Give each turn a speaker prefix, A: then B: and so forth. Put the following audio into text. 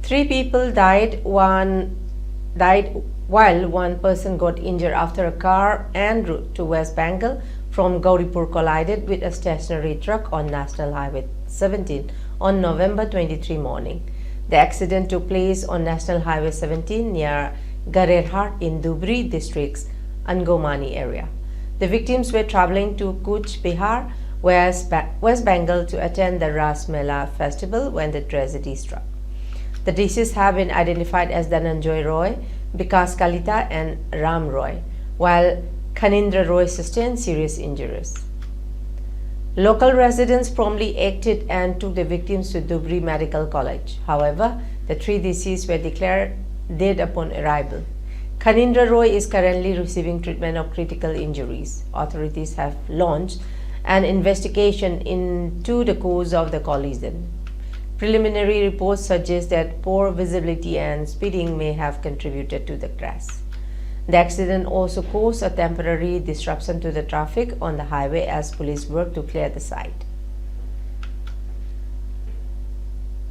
A: 3 people died while one person got injured after a car en route to West Bengal from Gauripur collided with a stationary truck on National Highway 17 on November 23 morning. The accident took place on National Highway 17 near Garerhat in Dhubri district's Angomani area. The victims were traveling to Kuch Bihar, West Bengal to attend the Ras Mela festival when the tragedy struck. The deceased have been identified as Dhananjoy Roy, Bikas Kalita and Ram Roy, while Khanindra Roy sustained serious injuries. Local residents promptly acted and took the victims to Dhubri Medical College. However, the 3 deceased were declared dead upon arrival. Khanindra Roy is currently receiving treatment of critical injuries. Authorities have launched an investigation into the cause of the collision. Preliminary reports suggest that poor visibility and speeding may have contributed to the crash. The accident also caused a temporary disruption to the traffic on the highway as police work to clear the site.